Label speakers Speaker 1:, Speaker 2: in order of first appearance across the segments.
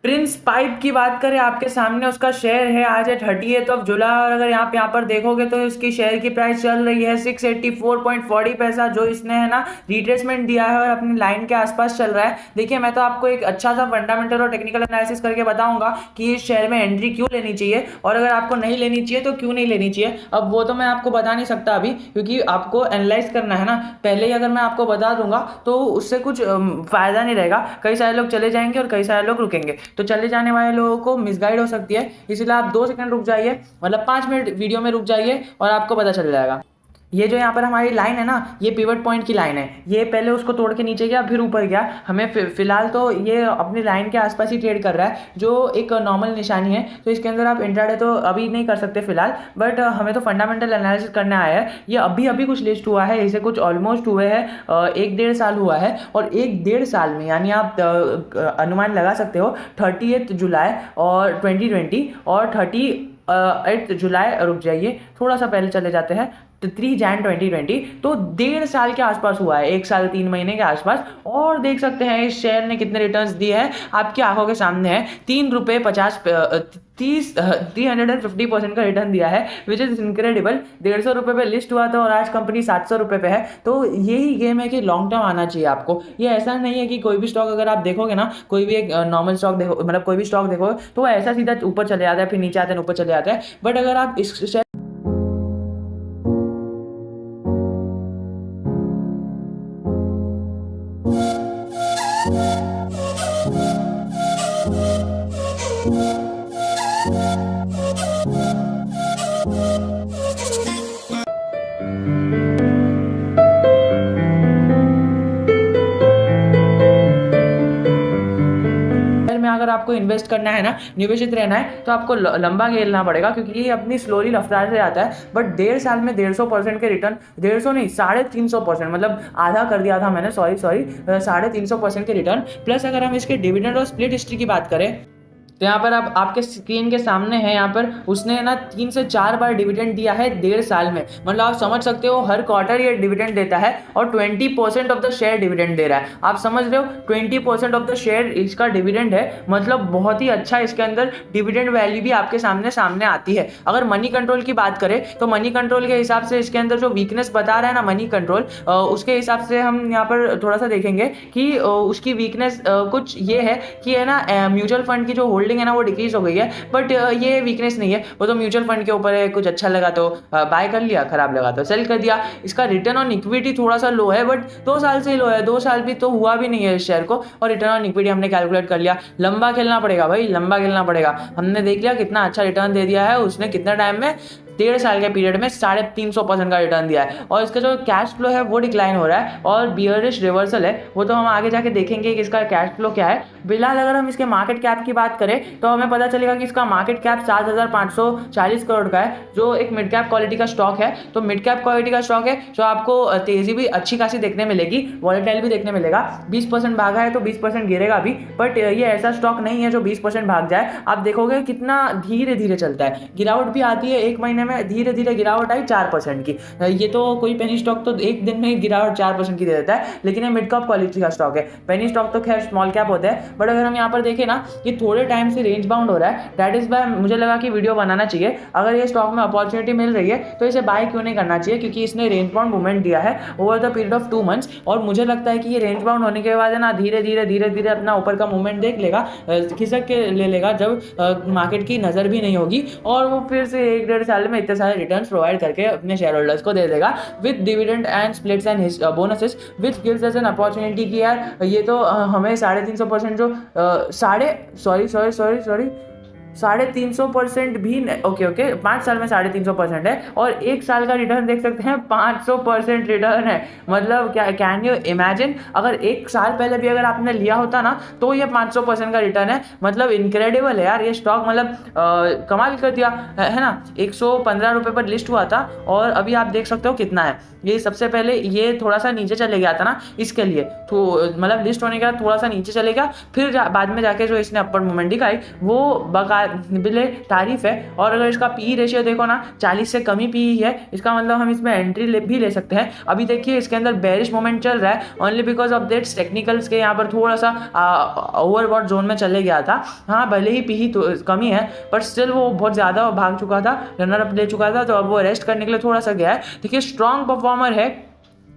Speaker 1: Prince pipe की बात करें आपके सामने, उसका शेयर है आज है 30 ऑफ जुलाई, और अगर यहाँ पर देखोगे तो इसकी शेयर की प्राइस चल रही है 684.40 पैसा, जो इसने है ना रिट्रेसमेंट दिया है और अपनी लाइन के आसपास चल रहा है। देखिए, मैं तो आपको एक अच्छा सा फंडामेंटल और टेक्निकल एनालिसिस करके बताऊंगा कि इस शेयर में एंट्री क्यों लेनी चाहिए, और अगर आपको नहीं लेनी चाहिए तो क्यों नहीं लेनी चाहिए। अब वो तो मैं आपको बता नहीं सकता अभी, क्योंकि आपको एनालाइज करना है ना। पहले ही अगर मैं आपको बता दूंगा तो उससे कुछ फायदा नहीं रहेगा। कई सारे लोग चले जाएंगे और कई सारे लोग रुकेंगे, तो चले जाने वाले लोगों को मिसगाइड हो सकती है। इसलिए आप 2 सेकंड रुक जाइए, मतलब 5 मिनट वीडियो में रुक जाइए और आपको पता चल जाएगा। ये जो यहाँ पर हमारी लाइन है ना, ये पिवट पॉइंट की लाइन है। ये पहले उसको तोड़ के नीचे गया, फिर ऊपर गया। हमें फिलहाल तो ये अपनी लाइन के आसपास ही ट्रेड कर रहा है, जो एक नॉर्मल निशानी है। तो इसके अंदर आप इंट्राडे तो अभी नहीं कर सकते फिलहाल, बट हमें तो फंडामेंटल एनालिसिस करने आया है। ये अभी अभी कुछ लिस्ट हुआ है, इसे कुछ ऑलमोस्ट हुए हैं 1-1.5 साल हुआ है, और 1-1.5 साल में यानी आप अनुमान लगा सकते हो 30 जुलाई और 2020 और 8 जुलाई, रुक जाइए थोड़ा सा पहले चले जाते हैं, तो 3 जैन 2020, तो 1.5 साल के आसपास हुआ है, 1 साल 3 महीने के आसपास। और देख सकते हैं इस शेयर ने कितने रिटर्न्स दिए हैं, आपकी आंखों के सामने है। 350% का रिटर्न दिया है, विच इज इनक्रेडिबल। 150 रुपये पे लिस्ट हुआ था और आज कंपनी 700 रुपये पे है। तो यही गेम है कि लॉन्ग टर्म आना चाहिए आपको। ये ऐसा नहीं है कि कोई भी स्टॉक अगर आप देखोगे ना, कोई भी एक नॉर्मल स्टॉक देखो, मतलब कोई भी स्टॉक देखो, तो वो ऐसा सीधा ऊपर चले जाता है, फिर नीचे आते हैं, ऊपर चले जाता है। बट अगर आप इस में अगर आपको इन्वेस्ट करना है ना, निवेशित रहना है, तो आपको लंबा खेलना पड़ेगा, क्योंकि ये अपनी स्लोली रफ्तार से आता है। बट 1.5 साल में 150% के रिटर्न, 150 नहीं 350%, मतलब आधा कर दिया था मैंने, सॉरी 350% के रिटर्न। प्लस अगर हम इसके डिविडेंड और स्प्लिट हिस्ट्री की बात करें, तो यहाँ पर आप आपके स्क्रीन के सामने है, यहाँ पर उसने ना 3 से 4 बार डिविडेंड दिया है 1.5 साल में। मतलब आप समझ सकते हो हर क्वार्टर ये डिविडेंड देता है, और 20% ऑफ द शेयर डिविडेंड दे रहा है। आप समझ रहे हो, 20% ऑफ द शेयर इसका डिविडेंड है, मतलब बहुत ही अच्छा इसके अंदर डिविडेंड वैल्यू भी आपके सामने आती है। अगर मनी कंट्रोल की बात करें, तो मनी कंट्रोल के हिसाब से इसके अंदर जो वीकनेस बता रहा है ना मनी कंट्रोल, उसके हिसाब से हम यहाँ पर थोड़ा सा देखेंगे कि उसकी वीकनेस कुछ ये है कि है ना, म्यूचुअल फंड की जो होल्डिंग है ना वो डिक्रीज हो गई है। बट ये वीकनेस नहीं है, वो तो म्यूचुअल फंड के ऊपर है, कुछ अच्छा लगा तो बाय कर लिया, खराब लगा तो सेल कर दिया। इसका रिटर्न ऑन इक्विटी थोड़ा सा लो है, बट 2 साल से लो है, 2 साल भी तो हुआ भी नहीं है इस शेयर को, और रिटर्न ऑन इक्विटी हमने कैलकुलेट कर लिया। लंबा खेलना पड़ेगा भाई, लंबा खेलना पड़ेगा। हमने देख लिया कितना अच्छा रिटर्न दे दिया है उसने, कितने टाइम में, 1.5 साल के पीरियड में 350% का रिटर्न दिया है। और इसका जो कैश फ्लो है वो डिक्लाइन हो रहा है, और बियरिश रिवर्सल है, वो तो हम आगे जाके देखेंगे कि इसका कैश फ्लो क्या है। फिलहाल अगर हम इसके मार्केट कैप की बात करें, तो हमें पता चलेगा कि इसका मार्केट कैप 7,540 करोड़ का है, जो एक मिड कैप क्वालिटी का स्टॉक है। तो मिड कैप क्वालिटी का स्टॉक है, जो आपको तेजी भी अच्छी खासी देखने मिलेगी, वॉलेटाइल भी देखने मिलेगा। 20% भागा है तो 20% गिरेगा भी, बट ये ऐसा स्टॉक नहीं है जो 20% भाग जाए। आप देखोगे कितना धीरे धीरे चलता है, गिरावट भी आती है, 1 महीने में धीरे धीरे गिरावट आई 4% की। ये तो कोई पेनी स्टॉक तो एक दिन में गिरावट 4% की दे देता है, लेकिन ये मिड कैप क्वालिटी का स्टॉक है। पेनी स्टॉक तो खैर स्मॉल कैप होता है, बट अगर हम यहाँ पर देखें ना, ये थोड़े टाइम से रेंज बाउंड हो रहा है। दैट इज बाय मुझे लगा कि वीडियो बनाना चाहिए। अगर ये स्टॉक में अपॉर्चुनिटी मिल रही है तो इसे बाय क्यों नहीं करना चाहिए, क्योंकि इसने रेंज बाउंड मूवमेंट दिया है over the period of 2 months, और मुझे लगता है कि ये रेंज बाउंड होने के बाद है ना, धीरे धीरे अपना ऊपर का मूवमेंट देख लेगा, खिसक के ले लेगा, जब मार्केट की नजर भी नहीं होगी, और वो फिर से 1-1.5 साल में इतने सारे रिटर्न प्रोवाइड करके अपने शेयर होल्डर्स को दे देगा with dividend and splits and bonuses, which gives us an opportunity कि यार ये तो हमें 350% जो सॉरी 350% भी, ओके 5 साल में 350% है, और 1 साल का रिटर्न देख सकते हैं 500% रिटर्न है। मतलब क्या, कैन यू इमेजिन, अगर 1 साल पहले भी अगर आपने लिया होता ना, तो ये 500% का रिटर्न है। मतलब इनक्रेडिबल है यार ये स्टॉक, मतलब कमाल कर दिया है ना। 115 रुपये पर लिस्ट हुआ था, और अभी आप देख सकते हो कितना है। ये सबसे पहले ये थोड़ा सा नीचे चले गया था ना, इसके लिए तो मतलब लिस्ट होने के बाद थोड़ा सा नीचे चले गया, फिर बाद में जाके जो इसने अपर मूवमेंट दिखाई, वो बका काबिले तारीफ है। और अगर इसका पी रेशियो देखो ना 40 से कम ही पी है, इसका मतलब हम इसमें एंट्री भी ले सकते हैं। अभी देखिए इसके अंदर बेरिश मोमेंट चल रहा है only because of that's technicals के यहाँ पर थोड़ा सा ओवरबॉट जोन में चले गया था। हाँ भले ही पी तो कमी है बट स्टिल वो बहुत ज़्यादा भाग चुका था, रनर अप ले चुका था, तो अब वो रेस्ट करने के लिए थोड़ा सा गया है। देखिए स्ट्रॉन्ग परफॉर्मर है,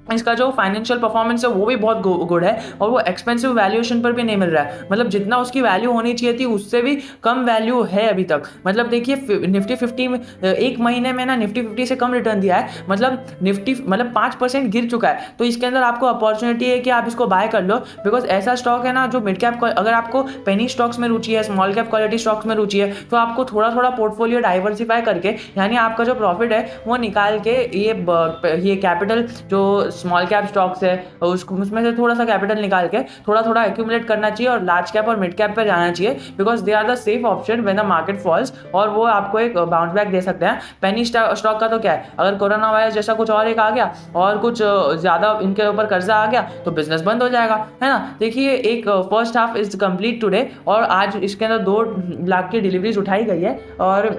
Speaker 1: इसका जो फाइनेंशियल परफॉर्मेंस है वो भी बहुत गुड है और वो एक्सपेंसिव वैल्यूएशन पर भी नहीं मिल रहा है। मतलब जितना उसकी वैल्यू होनी चाहिए थी उससे भी कम वैल्यू है अभी तक। मतलब देखिए निफ्टी 50 में एक महीने में ना निफ्टी 50 से कम रिटर्न दिया है, मतलब निफ्टी मतलब 5% गिर चुका है। तो इसके अंदर आपको अपॉर्चुनिटी है कि आप इसको बाय कर लो, बिकॉज ऐसा स्टॉक है ना जो मिड कैप, अगर आपको पेनी स्टॉक्स में रुचि है, स्मॉल कैप क्वालिटी स्टॉक्स में रुचि है, तो आपको थोड़ा थोड़ा पोर्टफोलियो डाइवर्सिफाई करके, यानी आपका जो प्रॉफिट है वो निकाल के ये कैपिटल जो स्मॉल कैप स्टॉक्स है उसमें से थोड़ा सा कैपिटल निकाल के थोड़ा थोड़ा एक्यूमुलेट करना चाहिए और लार्ज कैप और मिड कैप पे जाना चाहिए, because they are the safe option when the market falls, और वो आपको एक बाउंस बैक दे सकते हैं। पेनी स्टॉक का तो क्या है, अगर कोरोना वायरस जैसा कुछ और एक आ गया और कुछ ज़्यादा इनके ऊपर कर्जा आ गया तो बिजनेस बंद हो जाएगा, है ना। देखिए एक first half is complete today और आज इसके अंदर 2 लाख की डिलीवरीज उठाई गई है और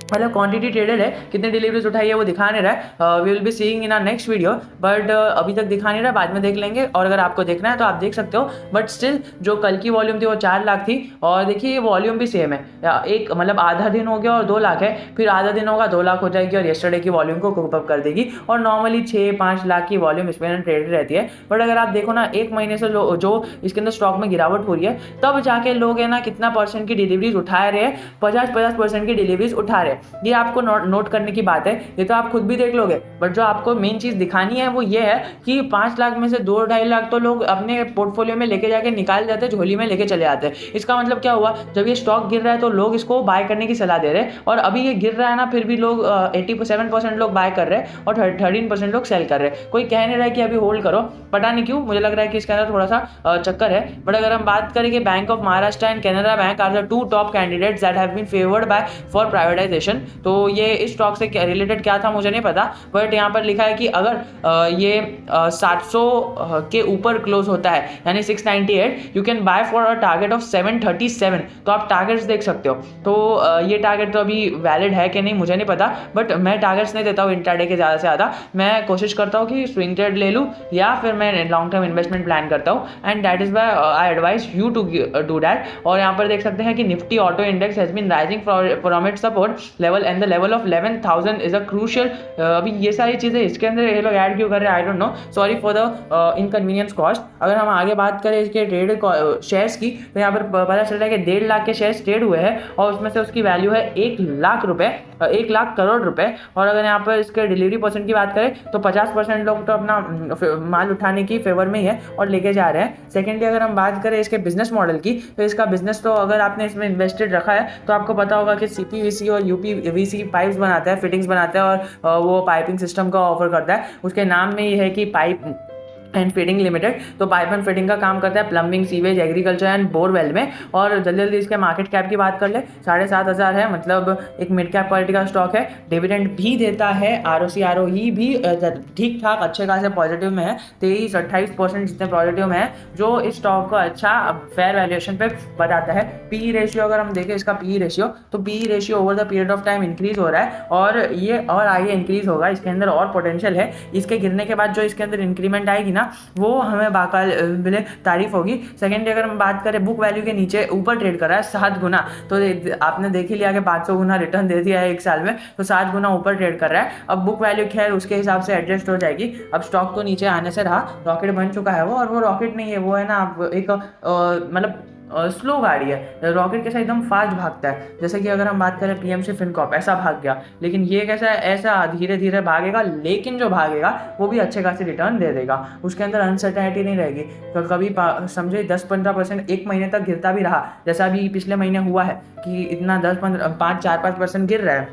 Speaker 1: मतलब क्वांटिटी ट्रेडेड है, कितनी डिलीवरीज उठाई है वो दिखा नहीं रहा है। We will be seeing in our next video, but अभी तक दिखा नहीं रहा, बाद में देख लेंगे। और अगर आपको देखना है तो आप देख सकते हो, बट स्टिल जो कल की वॉल्यूम थी वो 4 लाख थी और देखिए ये वॉल्यूम भी सेम है, एक मतलब आधा दिन हो गया और 2 लाख है, फिर आधा दिन होगा 2 लाख हो जाएगी और येस्टरडे की वॉल्यूम को कोप अप कर देगी और नॉर्मली 6-5 लाख की वॉल्यूम इसमें ट्रेडेड रहती है। बट अगर आप देखो ना एक महीने से जो इसके अंदर स्टॉक में गिरावट हो रही है तब जाके लोग है ना कितना परसेंट की डिलीवरीज उठा रहे हैं, 50% की डिलीवरीज उठा रहे हैं। ये आपको नोट करने की बात है, ये तो आप खुद भी देख लोगे, बट जो आपको मेन चीज़ दिखानी है वो ये है कि 5 लाख में से 2-2.5 लाख तो लोग अपने पोर्टफोलियो में लेके जाके निकाल जाते हैं, झोली में लेके चले आते हैं। इसका मतलब क्या हुआ, जब ये स्टॉक गिर रहा है तो लोग इसको बाय करने की सलाह दे रहे हैं और अभी ये गिर रहा है ना फिर भी लोग 87% लोग बाय कर रहे हैं और 13% लोग सेल कर रहे हैं। कोई कह नहीं रहा है कि अभी होल्ड करो, पता नहीं क्यों मुझे लग रहा है कि इसके अंदर थोड़ा सा चक्कर है। बट अगर हम बात करें कि bank of Maharashtra and Canara bank are the 2 top candidates that have been favoured by for privatisation, तो ये इस स्टॉक से रिलेटेड क्या था मुझे नहीं पता, बट यहाँ पर लिखा है कि अगर ये 700 के ऊपर क्लोज होता है यानी 698, you can buy for a target of 737। तो आप टारगेट्स देख सकते हो। तो ये टारगेट तो अभी वैलिड है कि नहीं मुझे नहीं पता, बट मैं टारगेट्स नहीं देता हूँ इंट्राडे के ज़्यादा से ज़्यादा। मैं कोशिश करता हूँ कि स्विंग ट्रेड ले लूँ या फिर मैं लॉन्ग टर्म इन्वेस्टमेंट प्लान करता हूँ, and that is why I advice you to do that. और यहाँ पर देख सकते हैं कि Nifty auto index has been rising from its support level and the level of 11,000 is a crucial. अभी ये सारी चीज़ें इसके अंदर ये लोग ऐड क्यों कर रहे हैं I don't know, sorry for the inconvenience cost. अगर हम आगे बात करें इसके ट्रेड शेयर्स की तो यहाँ पर पता चल रहा है कि 1.5 लाख के शेयर्स ट्रेड हुए हैं और उसमें से उसकी वैल्यू है 1 लाख रुपए, 1 लाख करोड़ रुपए। और अगर यहाँ पर इसके डिलीवरी परसेंट की बात करें तो 50% लोग तो अपना माल उठाने की फेवर में ही है और लेके जा रहे हैं। सेकेंडली अगर हम बात करें इसके बिजनेस मॉडल की तो इसका बिजनेस तो अगर आपने इसमें इन्वेस्टेड रखा है तो आपको पता होगा कि CPVC और UPVC पाइप्स बनाता है, फिटिंग्स बनाता है और वो पाइपिंग सिस्टम का ऑफर करता है। उसके नाम में ये है कि पाइप एंड फिटिंग लिमिटेड, तो पाइप एंड फिटिंग का काम करता है plumbing, sewage, agriculture and borewell में। और जल्दी जल्दी इसके मार्केट कैप की बात कर ले, 7,500 है, मतलब एक मिड कैप क्वालिटी का स्टॉक है। डिविडेंड भी देता है, ROC ROE भी ठीक ठाक अच्छे खासे पॉजिटिव में है, 23-28% जितने पॉजिटिव में है, जो इस स्टॉक को अच्छा फेयर वैल्यूएशन पे बताता है। PE रेशियो अगर हम देखें इसका PE रेशियो, तो PE ratio over the period of time increase हो रहा है और ये और आगे इंक्रीज होगा, इसके अंदर और पोटेंशियल है। इसके गिरने के बाद जो इसके अंदर इंक्रीमेंट आएगी ना वो हमें बाकायदे तारीफ होगी। सेकेंडली अगर हम बात करें बुक वैल्यू के नीचे ऊपर ट्रेड कर रहा है 7 गुना, तो आपने देख ही लिया कि 500 गुना रिटर्न दे दिया है 1 साल में, तो 7 गुना ऊपर ट्रेड कर रहा है। अब बुक वैल्यू खैर उसके हिसाब से एडजस्ट हो जाएगी। अब स्टॉक तो नीचे आने से रहा, रॉकेट बन चुका है वो, और वो रॉकेट नहीं है, वो है ना एक मतलब स्लो गाड़ी है। रॉकेट कैसा एकदम फास्ट भागता है, जैसे कि अगर हम बात करें PMC फिनकॉर्प ऐसा भाग गया, लेकिन ये कैसा है, ऐसा धीरे धीरे भागेगा, लेकिन जो भागेगा वो भी अच्छे खासी रिटर्न दे देगा। उसके अंदर अनसर्टेनिटी नहीं रहेगी। तो कभी समझे 10-15% एक महीने तक गिरता भी रहा, जैसा अभी पिछले महीने हुआ है कि इतना 10-15 5-4-5% गिर रहा है,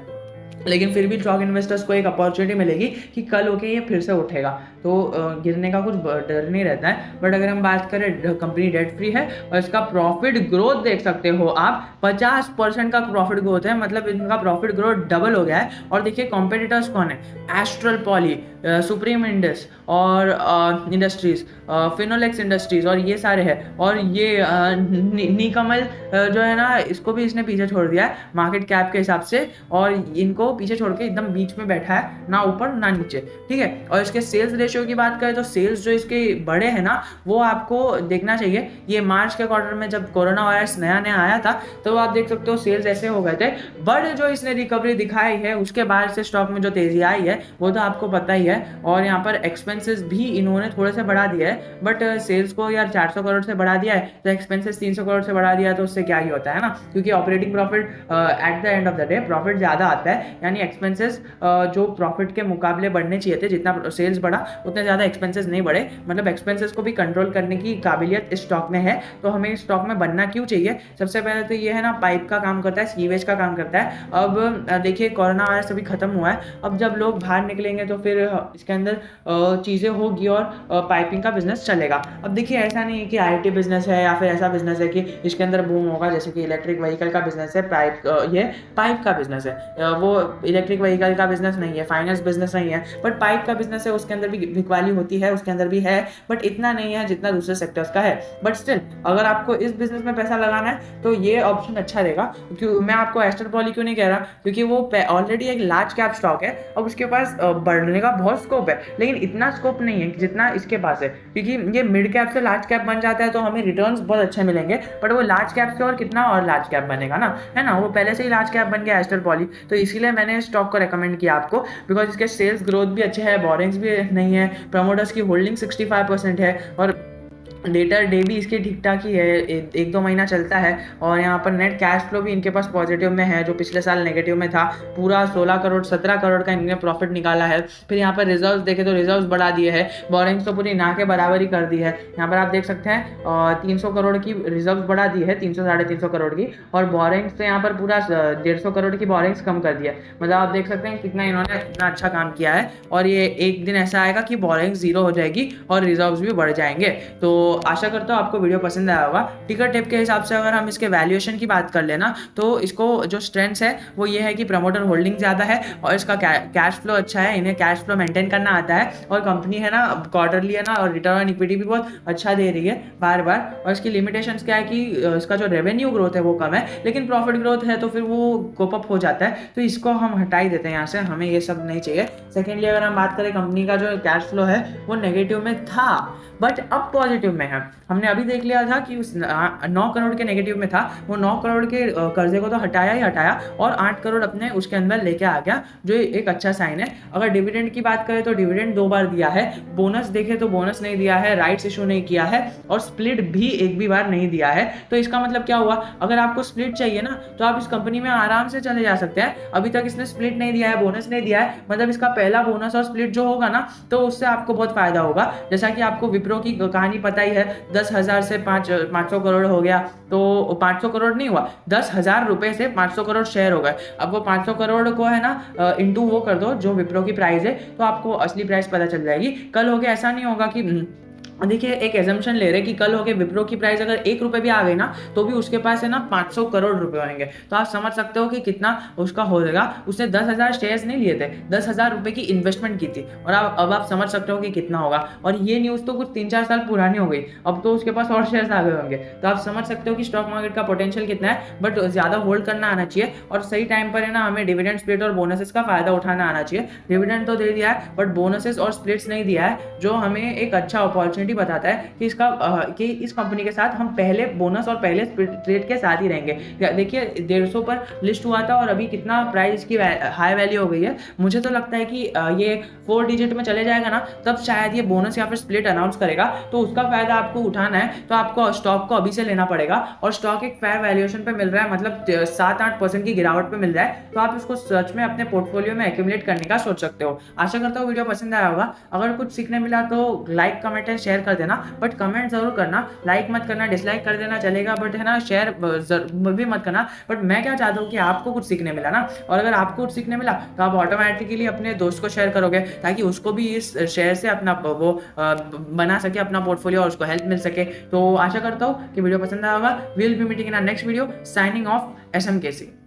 Speaker 1: लेकिन फिर भी स्टॉक इन्वेस्टर्स को एक अपॉर्चुनिटी मिलेगी कि कल होके ये फिर से उठेगा, तो गिरने का कुछ डर नहीं रहता है। बट अगर हम बात करें, कंपनी डेट फ्री है और इसका प्रॉफिट ग्रोथ देख सकते हो आप, 50% का प्रॉफिट ग्रोथ है, मतलब इनका प्रॉफिट ग्रोथ डबल हो गया है। और देखिए कॉम्पिटिटर्स कौन है, एस्ट्रल पॉली, सुप्रीम इंडस और इंडस्ट्रीज, फिनोलेक्स इंडस्ट्रीज, और ये सारे हैं। और ये नीकमल जो है ना, इसको भी इसने पीछे छोड़ दिया है मार्केट कैप के हिसाब से, और इनको पीछे छोड़ के एकदम बीच में बैठा है, ना ऊपर ना नीचे, ठीक है। और इसके सेल्स रेशियो की बात करें तो सेल्स जो इसके बड़े हैं ना, वो आपको देखना चाहिए। ये मार्च के क्वार्टर में जब कोरोना वायरस नया नया आया था, तो आप देख सकते हो सेल्स ऐसे हो गए थे। बट जो इसने रिकवरी दिखाई है उसके बाद से स्टॉक में जो तेजी आई है वो तो आपको पता ही है। और यहाँ पर एक्सपेंसेस भी इन्होंने थोड़े से बढ़ा दिया है, बट सेल्स को यार 400 करोड़ से बढ़ा दिया है, तो एक्सपेंसेस 300 करोड़ से बढ़ा दिया, तो उससे क्या ही होता है ना, क्योंकि operating profit at the end of the day profit ज़्यादा आता है, यानी एक्सपेंसेस जो प्रॉफिट के मुकाबले बढ़ने चाहिए थे, जितना सेल्स बढ़ा उतने ज़्यादा एक्सपेंसेस नहीं बढ़े, मतलब एक्सपेंसेस को भी कंट्रोल करने की काबिलियत इस स्टॉक में है। तो हमें इस स्टॉक में बनना क्यों चाहिए, सबसे पहले तो ये है ना, पाइप का काम करता है, सीवेज का काम करता है। अब देखिए कोरोना वायरस अभी खत्म हुआ है, अब जब लोग बाहर निकलेंगे तो फिर इसके अंदर चीज़ें होगी और पाइपिंग का बिजनेस चलेगा। अब देखिए ऐसा नहीं है कि आईटी बिजनेस है या फिर ऐसा बिजनेस है कि इसके अंदर बूम होगा, जैसे कि इलेक्ट्रिक व्हीकल का बिजनेस है, ये पाइप का बिजनेस है, वो इलेक्ट्रिक व्हीकल का बिजनेस नहीं है, फाइनेंस बिजनेस नहीं है, बट पाइप का बिजनेस है, उसके अंदर भी बिकवाली होती है, उसके अंदर भी है, बट इतना नहीं है जितना दूसरे सेक्टर्स का है। बट स्टिल अगर आपको इस बिजनेस में पैसा लगाना है तो ये ऑप्शन अच्छा रहेगा। क्यों मैं आपको एस्टर पॉली क्यों नहीं कह रहा, क्योंकि वो ऑलरेडी एक लार्ज कैप स्टॉक है, अब उसके पास बढ़ने का बहुत स्कोप है, लेकिन इतना स्कोप नहीं है जितना इसके पास है, क्योंकि ये मिड कैप से लार्ज कैप बन जाता है तो हमें रिटर्न्स बहुत अच्छे मिलेंगे, बट वो लार्ज कैप से और कितना और लार्ज कैप बनेगा ना, है ना, वो पहले से ही लार्ज कैप बन गया एस्टर पॉली। तो इसीलिए मैंने स्टॉक को रेकमेंड किया आपको, बिकॉज इसके सेल्स ग्रोथ भी अच्छे है, बोरिंग्स भी नहीं है, प्रमोटर्स की होल्डिंग 65% है, और डेटर डे भी इसकी ठीक ठाक ही है, एक दो महीना चलता है। और यहाँ पर नेट कैश फ्लो भी इनके पास पॉजिटिव में है, जो पिछले साल नेगेटिव में था, पूरा 16 करोड़ 17 करोड़ का इन्होंने प्रॉफिट निकाला है। फिर यहाँ पर रिजर्व्स देखे तो रिजर्व्स बढ़ा दिए हैं, बोरिंग्स तो पूरी ना के बराबर ही कर दी है। यहाँ पर आप देख सकते हैं 300 करोड़ की रिजर्व्स बढ़ा दी है, 300 साढ़े 300 करोड़ की, और बोरिंग्स तो यहाँ पर पूरा 150 करोड़ की बोरिंग्स कम कर दिया। मतलब आप देख सकते हैं कितना इन्होंने इतना अच्छा काम किया है। और ये एक दिन ऐसा आएगा कि बोरिंग्स जीरो हो जाएगी और रिजर्व्स भी बढ़ जाएंगे। तो आशा करता हूँ आपको वीडियो पसंद आया होगा। टिकर टिप के हिसाब से अगर हम इसके वैल्यूएशन की बात कर लेना, तो इसको जो स्ट्रेंथ्स है वो ये है कि प्रमोटर होल्डिंग ज़्यादा है और इसका कैश फ्लो अच्छा है, इन्हें कैश फ्लो मेंटेन करना आता है, और कंपनी है ना क्वार्टरली है ना, और रिटर्न ऑन इक्विटी भी बहुत अच्छा दे रही है बार बार। और इसकी लिमिटेशंस क्या है कि इसका जो रेवेन्यू ग्रोथ है वो कम है, लेकिन प्रॉफिट ग्रोथ है, तो फिर वो कोप अप हो जाता है, तो इसको हम हटा ही देते हैं यहाँ से, हमें ये सब नहीं चाहिए। सेकेंडली अगर हम बात करें, कंपनी का जो कैश फ्लो है वो नेगेटिव में था, बट अब पॉजिटिव में है। हमने अभी देख लिया था कि उस 9 करोड़ के नेगेटिव में था, वो 9 करोड़ के कर्जे को तो हटाया ही हटाया, और 8 करोड़ अपने उसके अंदर लेके आ गया, जो एक अच्छा साइन है। अगर डिविडेंड की बात करें तो डिविडेंड 2 बार दिया है, बोनस देखे तो बोनस नहीं दिया है, राइट्स इशू नहीं किया है, और स्प्लिट भी एक भी बार नहीं दिया है। तो इसका मतलब क्या हुआ, अगर आपको स्प्लिट चाहिए ना तो आप इस कंपनी में आराम से चले जा सकते हैं। अभी तक इसने स्प्लिट नहीं दिया है, बोनस नहीं दिया है, मतलब इसका पहला बोनस और स्प्लिट जो होगा ना, तो उससे आपको बहुत फायदा होगा। जैसा कि आपको विप्रो की कहानी पता ही है, 10,000 से 500 करोड़ हो गया, तो 500 करोड़ नहीं हुआ, 10,000 रुपए से 500 करोड़ शेयर हो गए। अब वो 500 करोड़ को है ना इंटू वो कर दो जो विप्रो की प्राइस है, तो आपको असली प्राइस पता चल जाएगी। कल हो गया ऐसा नहीं होगा कि देखिए एक एजम्पशन ले रहे कि कल होके विप्रो की प्राइस अगर 1 रुपये भी आ गई ना, तो भी उसके पास है ना 500 करोड़ रुपए होंगे। तो आप समझ सकते हो कि कितना उसका हो जाएगा। उसने 10,000 शेयर्स नहीं लिए थे, 10,000 रुपए की इन्वेस्टमेंट की थी, और अब आप समझ सकते हो कि कितना होगा। और ये न्यूज़ तो कुछ 3-4 साल पुरानी हो गई, अब तो उसके पास और शेयर्स आ गए होंगे। तो आप समझ सकते हो कि स्टॉक मार्केट का पोटेंशियल कितना है। बट ज़्यादा होल्ड करना आना चाहिए, और सही टाइम पर है ना हमें डिविडेंड स्प्लिट और बोनसेस का फायदा उठाना आना चाहिए। डिविडेंड तो दे दिया है, बट बोनसेस और स्प्लिट्स नहीं दिया है, जो हमें एक अच्छा अपॉर्चुनिटी बताता है कि कि इस कंपनी के साथ हम पहले बोनस और पहले स्प्लिट के साथ ही रहेंगे। देखिए 150 पर लिस्ट हुआ था, और अभी कितना प्राइस की हाई वैल्यू हो गई है। मुझे तो लगता है कि ये 4 डिजिट में चले जाएगा ना, तब शायद ये बोनस या फिर स्प्लिट अनाउंस करेगा, तो उसका फायदा आपको उठाना है, तो आपको स्टॉक को अभी से लेना पड़ेगा। और स्टॉक एक फेयर वैल्यूएशन पे मिल रहा है, मतलब 7-8% की गिरावट पे मिल रहा है, तो आप इसको सच में अपने पोर्टफोलियो में एक्यूमुलेट करने का सोच सकते हो। आशा करता हूँ वीडियो पसंद आया होगा। अगर कुछ सीखने मिला तो like comment and share share कर देना, बट कमेंट जरूर करना, लाइक मत करना, डिसलाइक कर देना चलेगा, बट है ना शेयर भी मत करना। बट मैं क्या चाहता हूँ कि आपको कुछ सीखने मिला ना, और अगर आपको कुछ सीखने मिला तो आप ऑटोमेटिकली अपने दोस्त को शेयर करोगे ताकि उसको भी इस शेयर से अपना वो बना सके अपना पोर्टफोलियो और उसको हेल्प मिल सके। तो आशा करता हूँ कि वीडियो पसंद आया होगा। Will be meeting in our next video. Signing off, SMKC।